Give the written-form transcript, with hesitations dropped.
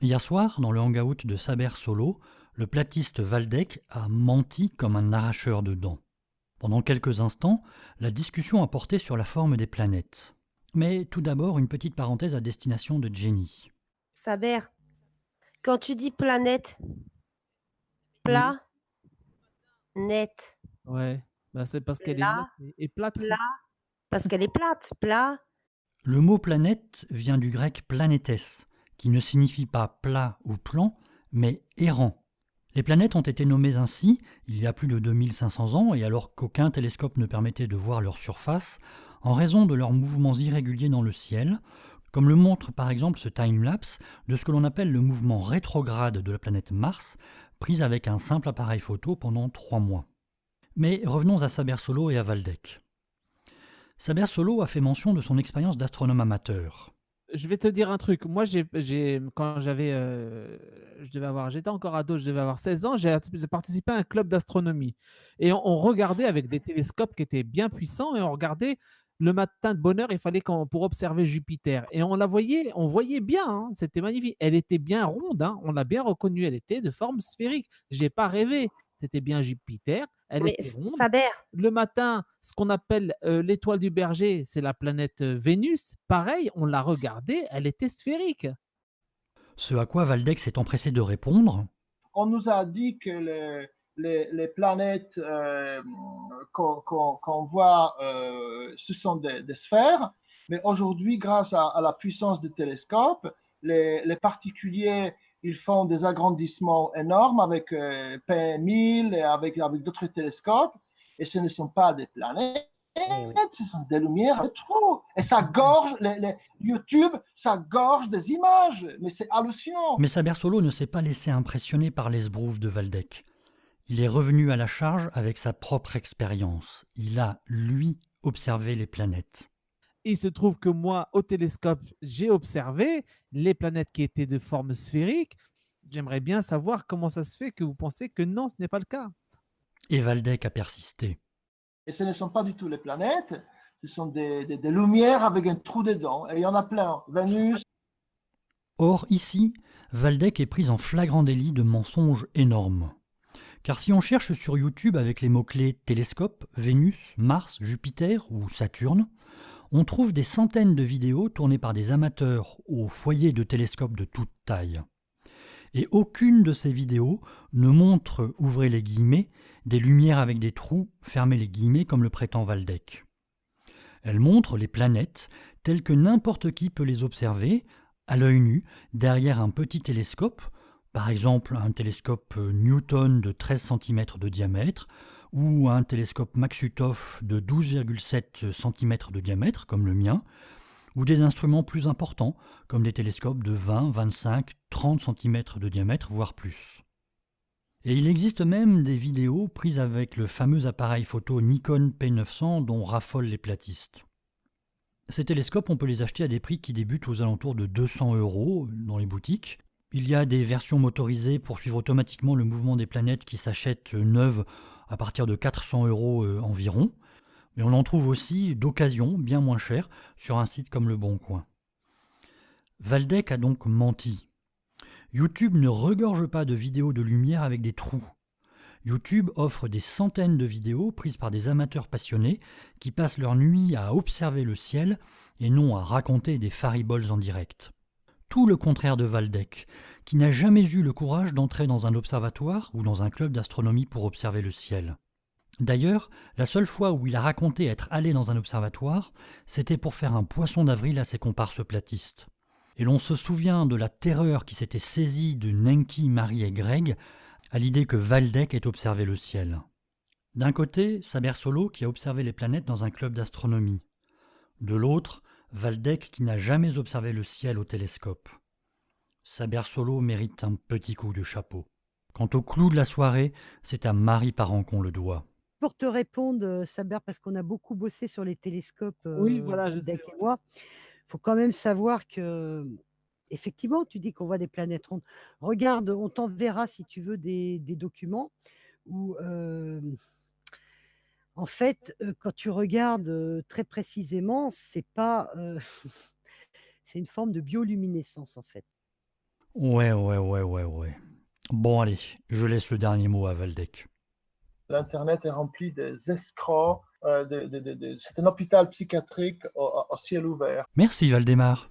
Hier soir, dans le hangout de Saber Solo, le platiste Valdec a menti comme un arracheur de dents. Pendant quelques instants, la discussion a porté sur la forme des planètes. Mais tout d'abord, une petite parenthèse à destination de Jenny. Saber, quand tu dis planète, Oui, plat, net, ouais. Bah, c'est parce qu'elle est nette plat, et plate. plat, parce qu'elle est plate, plat. Le mot planète vient du grec planétès, qui ne signifie pas plat ou plan, mais errant. Les planètes ont été nommées ainsi il y a plus de 2500 ans et alors qu'aucun télescope ne permettait de voir leur surface, en raison de leurs mouvements irréguliers dans le ciel, comme le montre par exemple ce time-lapse de ce que l'on appelle le mouvement rétrograde de la planète Mars, prise avec un simple appareil photo pendant 3 mois. Mais revenons à Saber Solo et à Valdec. Saber Solo a fait mention de son expérience d'astronome amateur. Je vais te dire un truc. Moi, quand j'étais encore ado, je devais avoir 16 ans, j'ai participé à un club d'astronomie. Et on regardait avec des télescopes qui étaient bien puissants et on regardait le matin de bonne heure, il fallait pour observer Jupiter. Et on voyait bien, hein, c'était magnifique. Elle était bien ronde, hein, on l'a bien reconnue, elle était de forme sphérique. J'ai pas rêvé. C'était bien Jupiter, elle Mais était ronde. Saber, Le matin, ce qu'on appelle l'étoile du berger, c'est la planète Vénus. Pareil, on l'a regardée, elle était sphérique. Ce à quoi Valdec s'est empressé de répondre. On nous a dit que les planètes qu'on voit, ce sont des sphères, mais aujourd'hui, grâce à la puissance des télescopes, les particuliers, ils font des agrandissements énormes avec P1000 et avec d'autres télescopes, et ce ne sont pas des planètes, eh oui. ce sont des lumières de trous. Et ça gorge, YouTube, ça gorge des images, mais c'est hallucinant. Mais Saber Solo ne s'est pas laissé impressionner par l'esbrouffe de Valdec. Il est revenu à la charge avec sa propre expérience. Il a, lui, observé les planètes. Il se trouve que moi, au télescope, j'ai observé les planètes qui étaient de forme sphérique. J'aimerais bien savoir comment ça se fait que vous pensez que non, ce n'est pas le cas. Et Valdec a persisté. Et ce ne sont pas du tout les planètes, ce sont des lumières avec un trou dedans. Et il y en a plein. Vénus. Or, ici, Valdec est pris en flagrant délit de mensonges énormes. Car si on cherche sur YouTube avec les mots-clés télescope, Vénus, Mars, Jupiter ou Saturne, on trouve des centaines de vidéos tournées par des amateurs au foyer de télescopes de toute taille. Et aucune de ces vidéos ne montre, ouvrez les guillemets, des lumières avec des trous, fermez les guillemets, comme le prétend Valdec. Elle montre les planètes telles que n'importe qui peut les observer, à l'œil nu, derrière un petit télescope, par exemple un télescope Newton de 13 cm de diamètre, ou un télescope Maxutov de 12,7 cm de diamètre, comme le mien, ou des instruments plus importants, comme des télescopes de 20, 25, 30 cm de diamètre, voire plus. Et il existe même des vidéos prises avec le fameux appareil photo Nikon P900 dont raffolent les platistes. Ces télescopes, on peut les acheter à des prix qui débutent aux alentours de 200 € dans les boutiques. Il y a des versions motorisées pour suivre automatiquement le mouvement des planètes qui s'achètent neuves à partir de 400 € environ. Mais on en trouve aussi d'occasion, bien moins cher, sur un site comme Le Bon Coin. Valdec a donc menti. YouTube ne regorge pas de vidéos de lumière avec des trous. YouTube offre des centaines de vidéos prises par des amateurs passionnés qui passent leur nuit à observer le ciel et non à raconter des fariboles en direct. Tout le contraire de Valdec, qui n'a jamais eu le courage d'entrer dans un observatoire ou dans un club d'astronomie pour observer le ciel. D'ailleurs, la seule fois où il a raconté être allé dans un observatoire, c'était pour faire un poisson d'avril à ses comparses platistes. Et l'on se souvient de la terreur qui s'était saisie de Nenki, Marie et Greg à l'idée que Valdec ait observé le ciel. D'un côté, Saber Solo qui a observé les planètes dans un club d'astronomie. De l'autre, Valdec qui n'a jamais observé le ciel au télescope. Saber Solo mérite un petit coup de chapeau. Quant au clou de la soirée, c'est à Marie Parent qu'on le doit. Pour te répondre, Saber, parce qu'on a beaucoup bossé sur les télescopes, Oui, voilà, je sais. Valdec et moi, faut quand même savoir que, effectivement, tu dis qu'on voit des planètes rondes. Regarde, on t'enverra si tu veux des documents où, en fait, quand tu regardes, très précisément, c'est pas, c'est une forme de bioluminescence, en fait. Ouais. Bon, allez, je laisse le dernier mot à Valdec. L'Internet est rempli des escrocs. C'est un hôpital psychiatrique au ciel ouvert. Merci, Valdemar.